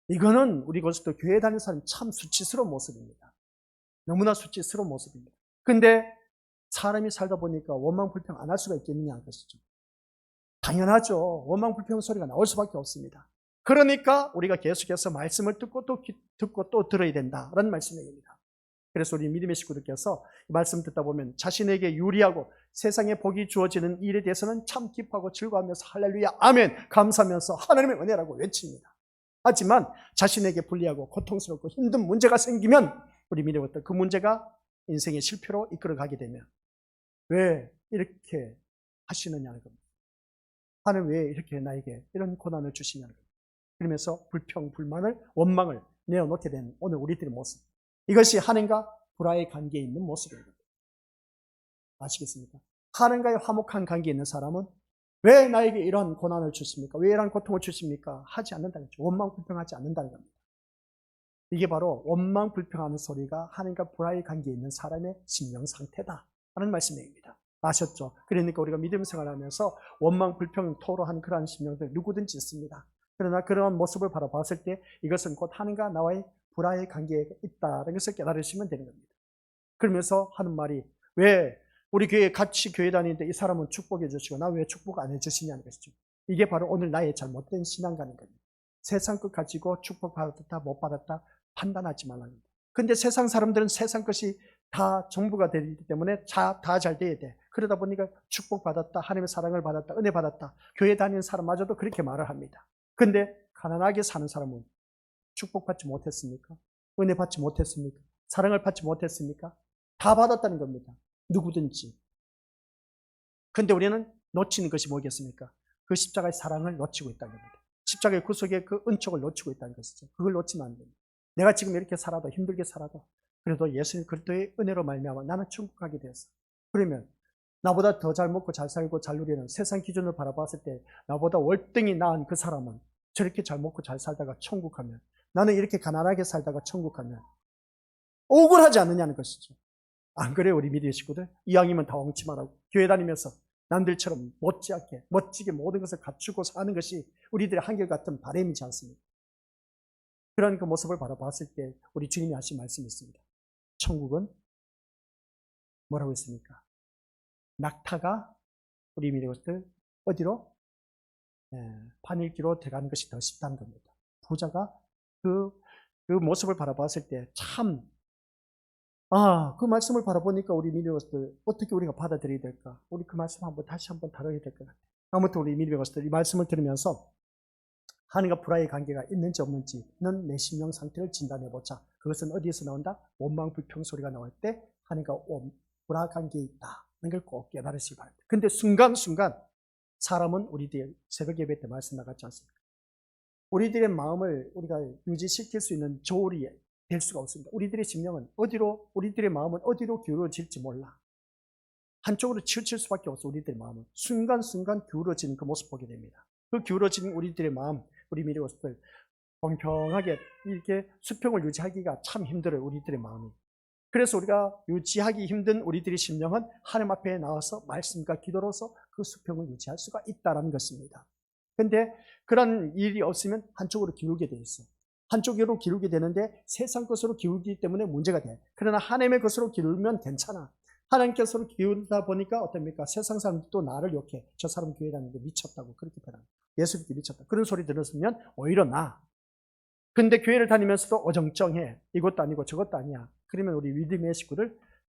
이거는 우리 것도 교회 다니는 사람 참 수치스러운 모습입니다. 너무나 수치스러운 모습입니다. 근데 사람이 살다 보니까 원망 불평 안 할 수가 있겠느냐 하는 것이죠. 당연하죠. 원망 불평 소리가 나올 수밖에 없습니다. 그러니까 우리가 계속해서 말씀을 듣고 또 들어야 된다라는 말씀입니다. 그래서 우리 믿음의 식구들께서 말씀 듣다 보면 자신에게 유리하고 세상에 복이 주어지는 일에 대해서는 참 기뻐하고 즐거워하면서 할렐루야 아멘 감사하면서 하나님의 은혜라고 외칩니다. 하지만 자신에게 불리하고 고통스럽고 힘든 문제가 생기면 우리 믿음의 것들 그 문제가 인생의 실패로 이끌어가게 되면 왜 이렇게 하시느냐는 겁니다. 하나님 왜 이렇게 나에게 이런 고난을 주시냐는 겁니다. 그러면서 불평, 불만을, 원망을 내어놓게 된 오늘 우리들의 모습. 이것이 하나님과 불화의 관계에 있는 모습입니다. 아시겠습니까? 하나님과의 화목한 관계에 있는 사람은 왜 나에게 이런 고난을 주십니까? 왜 이런 고통을 주십니까? 하지 않는다는 거죠. 원망 불평하지 않는다는 겁니다. 이게 바로 원망 불평하는 소리가 하나님과 불화의 관계에 있는 사람의 심령 상태다 하는 말씀입니다. 아셨죠? 그러니까 우리가 믿음 생활하면서 원망 불평 토로한 그러한 심령들 누구든지 있습니다. 그러나 그런 모습을 바라봤을 때 이것은 곧 하나님과 나와의 불화의 관계에 있다는 것을 깨달으시면 되는 겁니다. 그러면서 하는 말이 왜 우리 교회 같이 교회 다니는데 이 사람은 축복해 주시고 나 왜 축복 안 해주시냐는 것이죠. 이게 바로 오늘 나의 잘못된 신앙관인 겁니다. 세상 것 가지고 축복 받았다 못 받았다 판단하지 말라는 겁니다. 근데 세상 사람들은 세상 것이 다 정부가 되기 때문에 다 잘 돼야 돼. 그러다 보니까 축복 받았다, 하나님의 사랑을 받았다, 은혜 받았다. 교회 다니는 사람마저도 그렇게 말을 합니다. 근데 가난하게 사는 사람은 축복받지 못했습니까? 은혜 받지 못했습니까? 사랑을 받지 못했습니까? 다 받았다는 겁니다. 누구든지. 근데 우리는 놓치는 것이 뭐겠습니까? 그 십자가의 사랑을 놓치고 있다는 겁니다. 십자가의 구속의 그 은총을 놓치고 있다는 것이죠. 그걸 놓치면 안 됩니다. 내가 지금 이렇게 살아도 힘들게 살아도 그래도 예수님 그리스도의 은혜로 말미암아 나는 천국하게 되었어. 그러면 나보다 더 잘 먹고 잘 살고 잘 누리는 세상 기준을 바라봤을 때 나보다 월등히 나은 그 사람은 저렇게 잘 먹고 잘 살다가 천국하면 나는 이렇게 가난하게 살다가 천국하면 억울하지 않느냐는 것이죠. 안 그래요 우리 믿음의 식구들? 이왕이면 다 엉치말하고 교회 다니면서 남들처럼 멋지게 모든 것을 갖추고 사는 것이 우리들의 한결같은 바람이지 않습니까? 그런 그 모습을 바라봤을 때 우리 주님이 하신 말씀이 있습니다. 천국은 뭐라고 했습니까? 낙타가 우리 믿음의 것들 어디로? 판일기로 들어가는 것이 더 쉽다는 겁니다. 부자가 그 모습을 바라봤을 때 참 그 말씀을 바라보니까 우리 믿음의 것들 어떻게 우리가 받아들여야 될까? 우리 그 말씀 다시 한번 다뤄야 될 것 같아요. 아무튼 우리 믿음의 것들 이 말씀을 들으면서 하나님과 불화의 관계가 있는지 없는지는 내 심령 상태를 진단해보자. 그것은 어디에서 나온다? 원망 불평 소리가 나올 때 하나님과 불화 관계에 있다는 걸 꼭 깨달으시기 바랍니다. 근데 순간순간 사람은 우리들 새벽 예배 때 말씀 나갔지 않습니까? 우리들의 마음을 우리가 유지시킬 수 있는 조울이 될 수가 없습니다. 우리들의 심령은 우리들의 마음은 어디로 기울어질지 몰라. 한쪽으로 치우칠 수밖에 없어. 우리들의 마음은 순간순간 기울어지는 그 모습 보게 됩니다. 그 기울어진 우리들의 마음, 우리 믿음의 것들 공평하게 이렇게 수평을 유지하기가 참 힘들어요. 우리들의 마음이. 그래서 우리가 유지하기 힘든 우리들의 심령은 하나님 앞에 나와서 말씀과 기도로서 그 수평을 유지할 수가 있다는 것입니다. 그런데 그런 일이 없으면 한쪽으로 기울게 돼 있어. 한쪽으로 기울게 되는데 세상 것으로 기울기 때문에 문제가 돼. 그러나 하나님의 것으로 기울면 괜찮아. 하나님께서 기울다 보니까 어떻습니까? 세상 사람들도 나를 욕해. 저 사람 교회 다니는데 미쳤다고 그렇게 변합니다. 예수 믿기 미쳤다. 그런 소리 들었으면 오히려 근데 교회를 다니면서도 어정쩡해. 이것도 아니고 저것도 아니야. 그러면 우리 믿음의 식구들,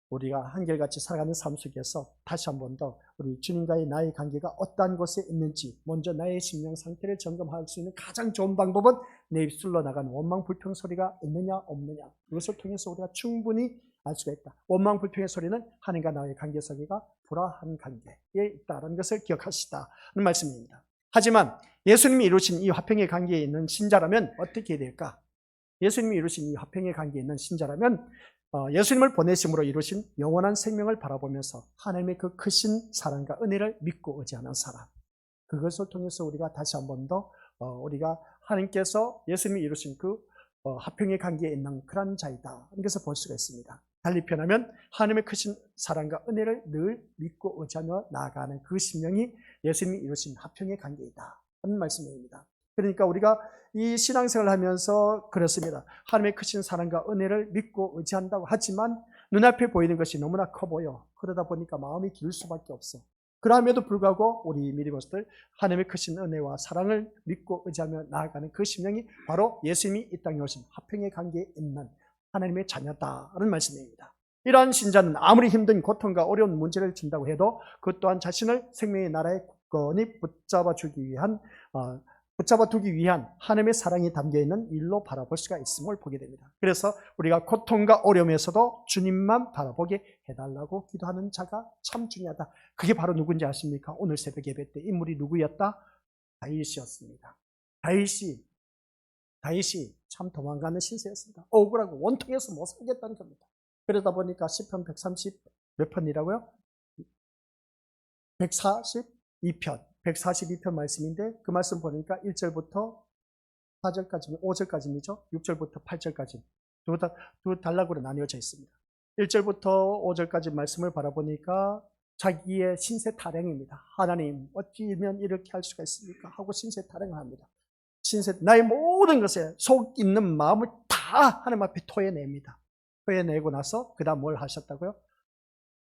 우리가 한결같이 살아가는 삶 속에서 다시 한 번 더 우리 주님과의 나의 관계가 어떠한 곳에 있는지 먼저 나의 심령 상태를 점검할 수 있는 가장 좋은 방법은 내 입술로 나가는 원망 불평 소리가 있느냐 없느냐, 그것을 통해서 우리가 충분히 알 수가 있다. 원망 불평의 소리는 하나님과 나의 관계 속에가 불화한 관계에 있다는 것을 기억하시다는 말씀입니다. 하지만 예수님이 이루신 이 화평의 관계에 있는 신자라면 어떻게 될까? 예수님이 이루신 이 화평의 관계에 있는 신자라면 예수님을 보내심으로 이루신 영원한 생명을 바라보면서 하나님의 그 크신 사랑과 은혜를 믿고 의지하는 사람, 그것을 통해서 우리가 다시 한 번 더 우리가 하나님께서 예수님이 이루신 그 화평의 관계에 있는 그런 자이다, 이것을 볼 수가 있습니다. 달리 표현하면 하나님의 크신 사랑과 은혜를 늘 믿고 의지하며 나아가는 그 심령이 예수님이 이루신 화평의 관계이다 하는 말씀입니다. 그러니까 우리가 이 신앙생활을 하면서 그렇습니다. 하나님의 크신 사랑과 은혜를 믿고 의지한다고 하지만 눈앞에 보이는 것이 너무나 커 보여. 그러다 보니까 마음이 길 수밖에 없어. 그럼에도 불구하고 우리 믿음으로들 하나님의 크신 은혜와 사랑을 믿고 의지하며 나아가는 그 심령이 바로 예수님이 이 땅에 오신 화평의 관계에 있는 하나님의 자녀다라는 말씀입니다. 이러한 신자는 아무리 힘든 고통과 어려운 문제를 준다고 해도 그 또한 자신을 생명의 나라에 굳건히 붙잡아 두기 위한 하나님의 사랑이 담겨있는 일로 바라볼 수가 있음을 보게 됩니다. 그래서 우리가 고통과 어려움에서도 주님만 바라보게 해달라고 기도하는 자가 참 중요하다. 그게 바로 누군지 아십니까? 오늘 새벽 예배 때 인물이 누구였다? 다윗이었습니다. 다윗이 참 도망가는 신세였습니다. 억울하고 원통해서 못 살겠다는 겁니다. 그러다 보니까 시편 130 몇 편이라고요? 142편 말씀인데 그 말씀 보니까 1절부터 4절까지, 5절까지죠. 6절부터 8절까지 두 단락으로 나뉘어져 있습니다. 1절부터 5절까지 말씀을 바라보니까 자기의 신세 타령입니다. 하나님, 어찌면 이렇게 할 수가 있습니까? 하고 신세 타령을 합니다. 나의 모든 것에 속 있는 마음을 다 하나님 앞에 토해냅니다. 토해내고 나서 그 다음 뭘 하셨다고요?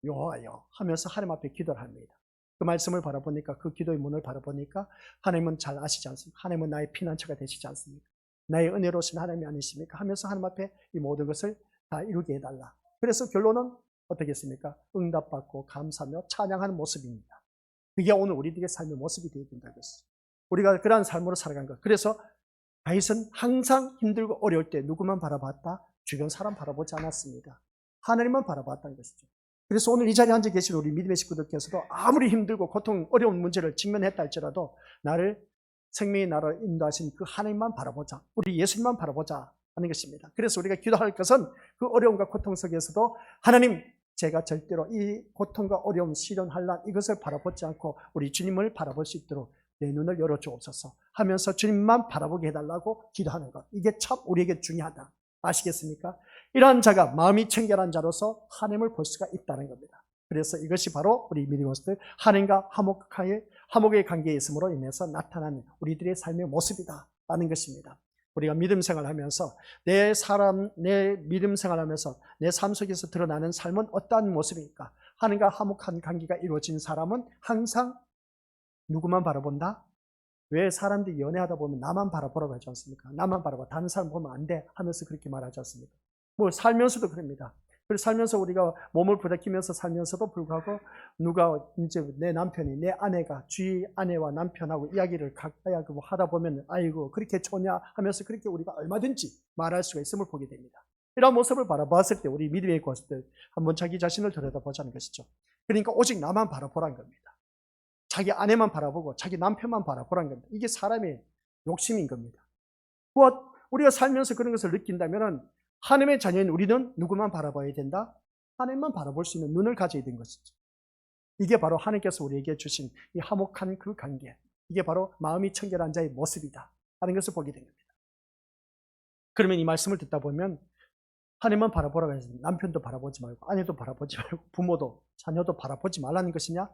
여호와여 하면서 하나님 앞에 기도를 합니다. 그 말씀을 바라보니까, 그 기도의 문을 바라보니까 하나님은 잘 아시지 않습니까? 하나님은 나의 피난처가 되시지 않습니까? 나의 은혜로우신 하나님이 아니십니까? 하면서 하나님 앞에 이 모든 것을 다 이루게 해달라. 그래서 결론은 어떻게 했습니까? 응답받고 감사하며 찬양하는 모습입니다. 그게 오늘 우리들의 삶의 모습이 되어야 된다는 것이죠. 우리가 그러한 삶으로 살아간 것. 그래서 다윗은 항상 힘들고 어려울 때 누구만 바라봤다? 주변 사람 바라보지 않았습니다. 하나님만 바라봤다는 것이죠. 그래서 오늘 이 자리에 앉아 계신 우리 믿음의 식구들께서도 아무리 힘들고 고통, 어려운 문제를 직면했다 할지라도 나를 생명의 나라를 인도하신 그 하나님만 바라보자. 우리 예수님만 바라보자 하는 것입니다. 그래서 우리가 기도할 것은 그 어려움과 고통 속에서도 하나님, 제가 절대로 이 고통과 어려움, 시련, 환난 이것을 바라보지 않고 우리 주님을 바라볼 수 있도록 내 눈을 열어주옵소서 하면서 주님만 바라보게 해달라고 기도하는 것. 이게 참 우리에게 중요하다. 아시겠습니까? 이러한 자가 마음이 청결한 자로서 하나님을 볼 수가 있다는 겁니다. 그래서 이것이 바로 우리 믿음으로서 하나님과 화목의 관계에 있음으로 인해서 나타나는 우리들의 삶의 모습이다라는 것입니다. 우리가 믿음 생활하면서 내 믿음 생활하면서 내 삶 속에서 드러나는 삶은 어떠한 모습입니까? 하나님과 화목한 관계가 이루어진 사람은 항상 누구만 바라본다? 왜 사람들이 연애하다 보면 나만 바라보라고 하지 않습니까? 나만 바라봐. 다른 사람 보면 안 돼 하면서 그렇게 말하지 않습니까? 뭐 살면서도 그럽니다. 그래서 살면서 우리가 몸을 부닥치면서 살면서도 불구하고 누가 이제 내 남편이, 내 아내가 주위 아내와 남편하고 이야기를 가까이 하다 보면 아이고 그렇게 좋냐 하면서 그렇게 우리가 얼마든지 말할 수가 있음을 보게 됩니다. 이런 모습을 바라봤을 때 우리 믿음의 것들 한번 자기 자신을 들여다보자는 것이죠. 그러니까 오직 나만 바라보라는 겁니다. 자기 아내만 바라보고 자기 남편만 바라보라는 겁니다. 이게 사람의 욕심인 겁니다. 우리가 살면서 그런 것을 느낀다면 하나님의 자녀인 우리는 누구만 바라봐야 된다? 하나님만 바라볼 수 있는 눈을 가져야 되는 것이죠. 이게 바로 하나님께서 우리에게 주신 이 화목한 그 관계, 이게 바로 마음이 청결한 자의 모습이다 하는 것을 보게 됩니다. 그러면 이 말씀을 듣다 보면 하나님만 바라보라고 해서 남편도 바라보지 말고 아내도 바라보지 말고 부모도 자녀도 바라보지 말라는 것이냐?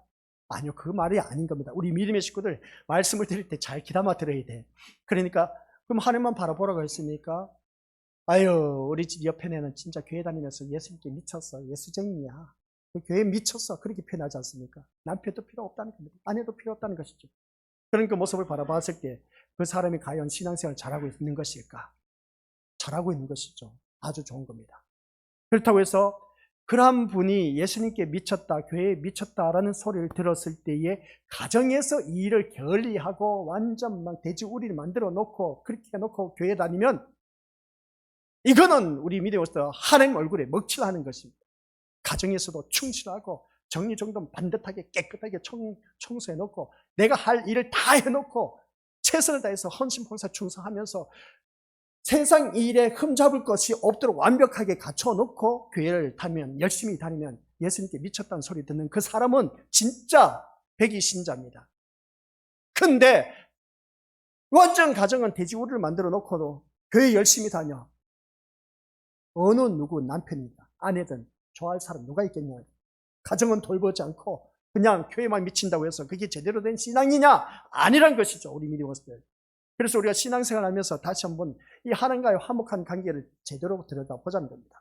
아니요, 그 말이 아닌 겁니다. 우리 믿음의 식구들 말씀을 드릴 때 잘 귀담아 들어야 돼. 그러니까 그럼 하나님만 바라보라고 했으니까 아유, 우리 집 옆에 내는 진짜 교회 다니면서 예수님께 미쳤어. 예수쟁이야. 그 교회에 미쳤어. 그렇게 표현하지 않습니까? 남편도 필요 없다는 겁니다. 아내도 필요 없다는 것이죠. 그런 그 모습을 바라봤을 때 그 사람이 과연 신앙생활을 잘하고 있는 것일까? 잘하고 있는 것이죠. 아주 좋은 겁니다. 그렇다고 해서 그러한 분이 예수님께 미쳤다, 교회에 미쳤다라는 소리를 들었을 때에 가정에서 이 일을 게을리하고 완전 막 돼지우리를 만들어 놓고 그렇게 해놓고 교회 다니면 이거는 우리 믿음으로서 하나님 얼굴에 먹칠하는 것입니다. 가정에서도 충실하고 정리정돈 반듯하게 깨끗하게 청소해놓고 내가 할 일을 다 해놓고 최선을 다해서 헌신봉사 충성하면서 세상 일에 흠잡을 것이 없도록 완벽하게 갖춰놓고 교회를 다니면, 열심히 다니면 예수님께 미쳤다는 소리 듣는 그 사람은 진짜 백이신자입니다. 근데 완전 가정은 돼지우리를 만들어 놓고도 교회 열심히 다녀. 어느 누구 남편이다, 아내든 좋아할 사람 누가 있겠냐. 가정은 돌보지 않고 그냥 교회만 미친다고 해서 그게 제대로 된 신앙이냐? 아니란 것이죠, 우리 믿음으로서. 그래서 우리가 신앙생활 하면서 다시 한번 이 하나님과의 화목한 관계를 제대로 들여다보자는 겁니다.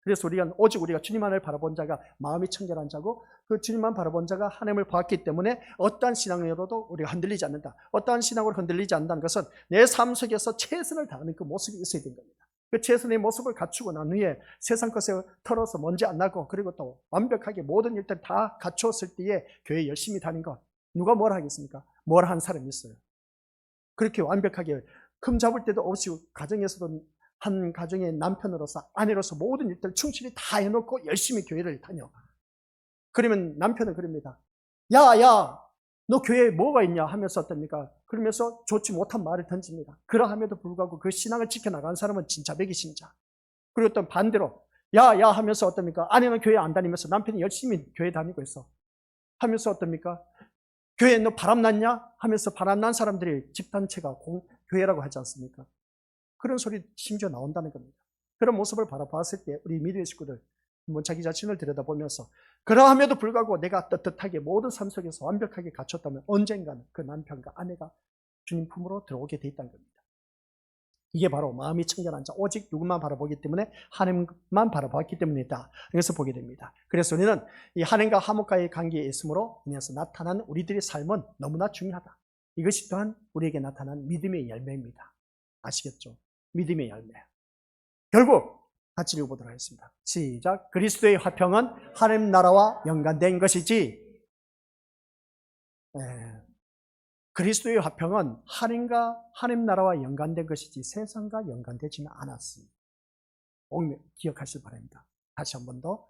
그래서 오직 우리가 주님만을 바라본 자가 마음이 청결한 자고 그 주님만 바라본 자가 하나님을 보았기 때문에 어떠한 신앙으로도 우리가 흔들리지 않는다. 어떠한 신앙으로 흔들리지 않는다는 것은 내 삶 속에서 최선을 다하는 그 모습이 있어야 되는 겁니다. 그 최선의 모습을 갖추고 난 후에 세상 것에 털어서 먼지 안 나고 그리고 또 완벽하게 모든 일들 다 갖추었을 때에 교회 열심히 다닌 것, 누가 뭘 하겠습니까? 뭘 한 사람이 있어요. 그렇게 완벽하게 흠잡을 때도 없이 가정에서도 한 가정의 남편으로서 아내로서 모든 일들 충실히 다 해놓고 열심히 교회를 다녀. 그러면 남편은 그럽니다. 야, 너 교회에 뭐가 있냐 하면서 어떻습니까? 그러면서 좋지 못한 말을 던집니다. 그러함에도 불구하고 그 신앙을 지켜나가는 사람은 진짜 백이신자. 그리고 또 반대로 야 하면서 어떻습니까? 아내는 교회 안 다니면서 남편이 열심히 교회 다니고 있어. 하면서 어떻습니까? 교회에 너 바람났냐? 하면서 바람난 사람들이 집단체가 교회라고 하지 않습니까? 그런 소리 심지어 나온다는 겁니다. 그런 모습을 바라봤을 때 우리 믿음의 식구들 한번 자기 자신을 들여다보면서 그러함에도 불구하고 내가 떳떳하게 모든 삶 속에서 완벽하게 갖췄다면 언젠가는 그 남편과 아내가 주님 품으로 들어오게 돼 있다는 겁니다. 이게 바로 마음이 청결한 자, 오직 누구만 바라보기 때문에 하나님만 바라봤기 때문이다. 그래서 보게 됩니다. 그래서 우리는 이 하나님과 화목과의 관계에 있으므로 인해서 나타난 우리들의 삶은 너무나 중요하다. 이것이 또한 우리에게 나타난 믿음의 열매입니다. 아시겠죠? 믿음의 열매. 결국 같이 읽어보도록 하겠습니다. 시작. 그리스도의 화평은 하나님 나라와 연관된 것이지. 그리스도의 화평은 하나님 나라와 연관된 것이지 세상과 연관되지는 않았습니다. 기억하시기 바랍니다. 다시 한 번 더.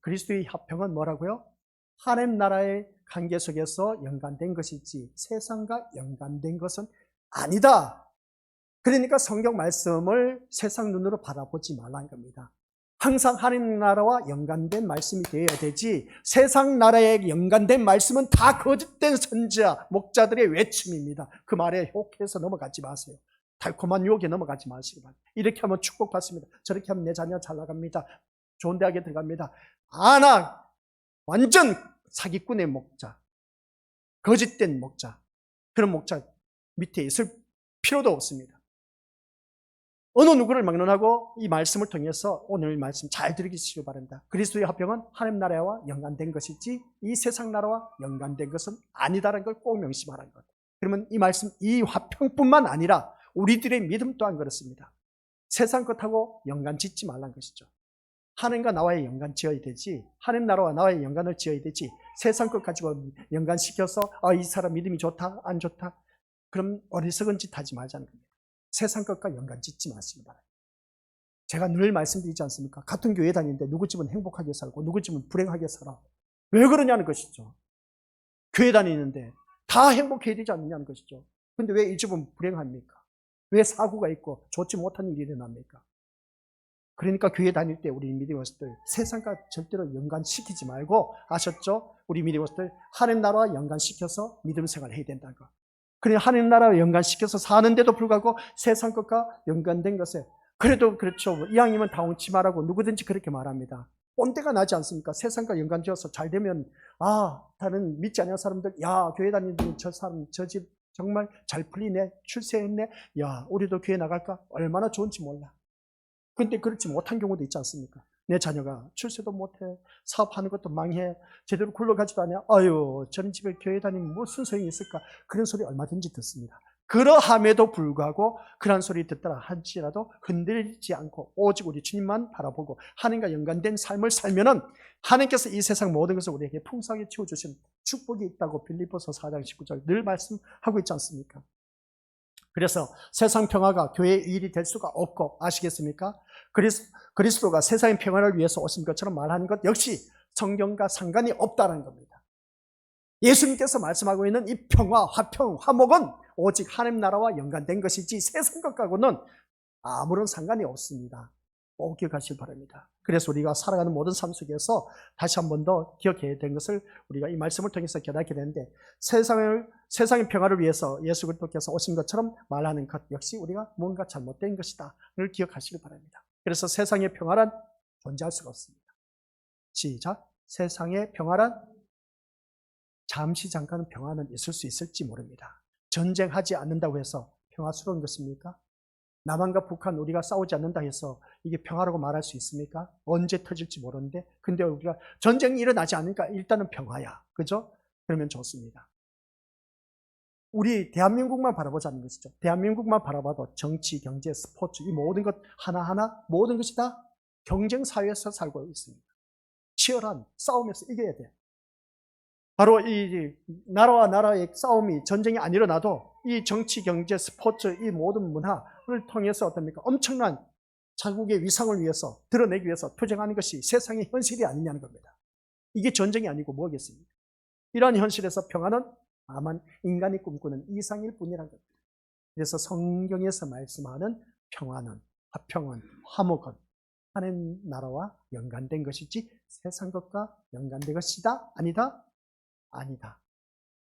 그리스도의 화평은 뭐라고요? 하나님 나라의 관계 속에서 연관된 것이지 세상과 연관된 것은 아니다. 그러니까 성경 말씀을 세상 눈으로 바라보지 말라는 겁니다. 항상 하나님 나라와 연관된 말씀이 되어야 되지 세상 나라에 연관된 말씀은 다 거짓된 선지자, 목자들의 외침입니다. 그 말에 혹해서 넘어가지 마세요. 달콤한 유혹에 넘어가지 마시기 바랍니다. 이렇게 하면 축복받습니다. 저렇게 하면 내 자녀 잘 나갑니다. 좋은 대학에 들어갑니다. 완전 사기꾼의 목자, 거짓된 목자, 그런 목자 밑에 있을 필요도 없습니다. 어느 누구를 막론하고 이 말씀을 통해서 오늘 말씀 잘 들으시기 바랍니다. 그리스도의 화평은 하나님 나라와 연관된 것이지 이 세상 나라와 연관된 것은 아니다라는 걸 꼭 명심하라는 것. 그러면 이 말씀, 이 화평뿐만 아니라 우리들의 믿음 또한 그렇습니다. 세상 것하고 연관 짓지 말라는 것이죠. 하나님과 나와의 연관 지어야 되지, 하나님 나라와 나와의 연관을 지어야 되지 세상 것 가지고 연관시켜서 이 사람 믿음이 좋다, 안 좋다, 그럼 어리석은 짓 하지 말자는 겁니다. 세상 것과 연관 짓지 마십니다. 제가 늘 말씀드리지 않습니까? 같은 교회 다니는데 누구 집은 행복하게 살고 누구 집은 불행하게 살아. 왜 그러냐는 것이죠. 교회 다니는데 다 행복해야 되지 않느냐는 것이죠. 근데 왜 이 집은 불행합니까? 왜 사고가 있고 좋지 못한 일이 일어납니까? 그러니까 교회 다닐 때 우리 믿음원수들 세상과 절대로 연관시키지 말고, 아셨죠? 우리 믿음원수들 하나님 나라와 연관시켜서 믿음 생활을 해야 된다는 거. 그래, 하나님 나라와 연관시켜서 사는데도 불구하고 세상 것과 연관된 것에, 그래도 그렇죠. 이왕이면 당황치 말라고 누구든지 그렇게 말합니다. 꼰대가 나지 않습니까? 세상과 연관지어서 잘 되면 다른 믿지 않는 사람들, 교회 다니는 저 사람 저 집 정말 잘 풀리네, 출세했네, 우리도 교회 나갈까? 얼마나 좋은지 몰라. 근데 그렇지 못한 경우도 있지 않습니까? 내 자녀가 출세도 못해, 사업하는 것도 망해, 제대로 굴러가지도 않아. 저런 집에 교회 다니면 무슨 소용이 있을까? 그런 소리 얼마든지 듣습니다. 그러함에도 불구하고 그런 소리 듣더라 할지라도 흔들리지 않고 오직 우리 주님만 바라보고 하나님과 연관된 삶을 살면은 하나님께서 이 세상 모든 것을 우리에게 풍성하게 채워주신 축복이 있다고 빌립보서 4장 19절 늘 말씀하고 있지 않습니까? 그래서 세상 평화가 교회의 일이 될 수가 없고, 아시겠습니까? 그리스도가 세상의 평화를 위해서 오신 것처럼 말하는 것 역시 성경과 상관이 없다는 겁니다. 예수님께서 말씀하고 있는 이 평화, 화평, 화목은 오직 하나님 나라와 연관된 것이지 세상 것과는 아무런 상관이 없습니다. 꼭 기억하시기 바랍니다. 그래서 우리가 살아가는 모든 삶 속에서 다시 한 번 더 기억해야 될 것을 우리가 이 말씀을 통해서 깨닫게 되는데, 세상의 평화를 위해서 예수 그리스도께서 오신 것처럼 말하는 것 역시 우리가 뭔가 잘못된 것이다를 기억하시기 바랍니다. 그래서 세상의 평화란 존재할 수가 없습니다. 시작. 세상의 평화란 잠시 잠깐은 평화는 있을 수 있을지 모릅니다. 전쟁하지 않는다고 해서 평화스러운 것입니까? 남한과 북한 우리가 싸우지 않는다 해서 이게 평화라고 말할 수 있습니까? 언제 터질지 모르는데, 근데 우리가 전쟁이 일어나지 않으니까 일단은 평화야. 그죠? 그러면 좋습니다. 우리 대한민국만 바라보자는 것이죠. 대한민국만 바라봐도 정치, 경제, 스포츠 이 모든 것 하나하나 모든 것이 다 경쟁 사회에서 살고 있습니다. 치열한 싸움에서 이겨야 돼. 바로 이 나라와 나라의 싸움이, 전쟁이 안 일어나도 이 정치, 경제, 스포츠 이 모든 문화를 통해서 어떻습니까? 엄청난 자국의 위상을 위해서 드러내기 위해서 투쟁하는 것이 세상의 현실이 아니냐는 겁니다. 이게 전쟁이 아니고 뭐겠습니까? 이러한 현실에서 평화는 다만 인간이 꿈꾸는 이상일 뿐이라는 겁니다. 그래서 성경에서 말씀하는 평화는, 화평은, 화목은 하나님 나라와 연관된 것이지 세상 것과 연관된 것이다? 아니다? 아니다.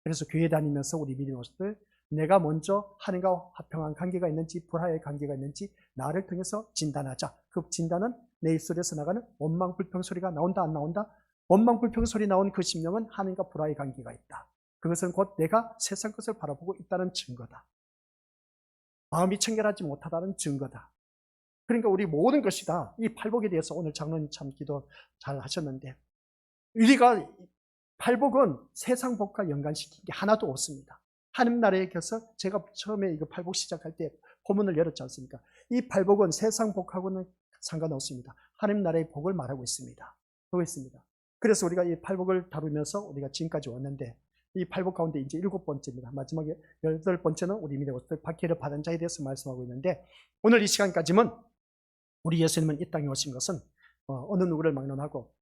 그래서 교회 다니면서 우리 믿음의 모습들, 내가 먼저 하나님과 화평한 관계가 있는지 불화의 관계가 있는지 나를 통해서 진단하자. 그 진단은 내 입술에서 나가는 원망 불평 소리가 나온다 안 나온다? 원망 불평 소리 나온 그 심령은 하나님과 불화의 관계가 있다. 그것은 곧 내가 세상 것을 바라보고 있다는 증거다. 마음이 청결하지 못하다는 증거다. 그러니까 우리 모든 것이 다 이 팔복에 대해서 오늘 장로님 참 기도 잘 하셨는데, 우리가 팔복은 세상 복과 연관시킨 게 하나도 없습니다. 하나님 나라에 켜서 제가 처음에 이거 팔복 시작할 때 포문을 열었지 않습니까? 이 팔복은 세상 복하고는 상관없습니다. 하나님 나라의 복을 말하고 있습니다. 그거 있습니다. 그래서 우리가 이 팔복을 다루면서 우리가 지금까지 왔는데, 이 팔복 가운데 이제 7번째입니다. 마지막에 8번째는 우리 믿음의 모습들, 박해를 받은 자에 대해서 말씀하고 있는데, 오늘 이 시간까지는 우리 예수님은 이 땅에 오신 것은 어느 누구를 막론하고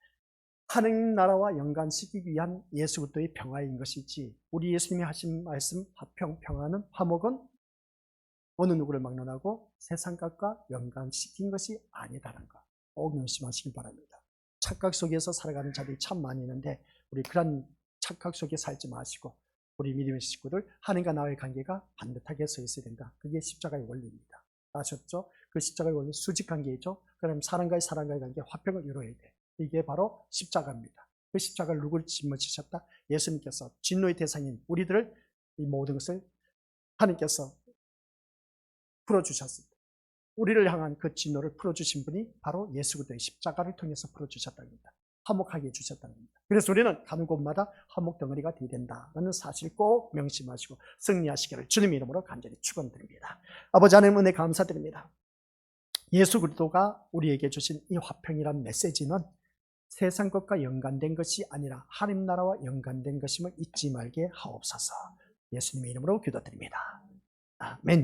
하나님 나라와 연관시키기 위한 예수 그리스도의 평화인 것이지, 우리 예수님이 하신 말씀 화평, 평화는, 화목은 어느 누구를 막론하고 세상 것과 연관시킨 것이 아니다라는 것 꼭 명심하시기 바랍니다. 착각 속에서 살아가는 자들이 참 많이 있는데, 우리 그런 착각 속에 살지 마시고 우리 믿음의 식구들 하나님과 나의 관계가 반듯하게 서 있어야 된다. 그게 십자가의 원리입니다. 아셨죠? 그 십자가의 원리 수직 관계이죠. 그럼 사람과의 관계, 화평을 이루어야 돼. 이게 바로 십자가입니다. 그 십자가를 누구를 짊어지셨다? 예수님께서 진노의 대상인 우리들을, 이 모든 것을 하나님께서 풀어주셨습니다. 우리를 향한 그 진노를 풀어주신 분이 바로 예수 그리스도의 십자가를 통해서 풀어주셨다는 겁니다. 화목하게 해주셨다는 겁니다. 그래서 우리는 가는 곳마다 화목 덩어리가 되어야 된다는 사실 꼭 명심하시고 승리하시기를 주님 이름으로 간절히 축원드립니다. 아버지 하나님 은혜 감사드립니다. 예수 그리스도가 우리에게 주신 이 화평이란 메시지는 세상 것과 연관된 것이 아니라 하나님 나라와 연관된 것임을 잊지 말게 하옵소서. 예수님의 이름으로 기도드립니다. 아멘.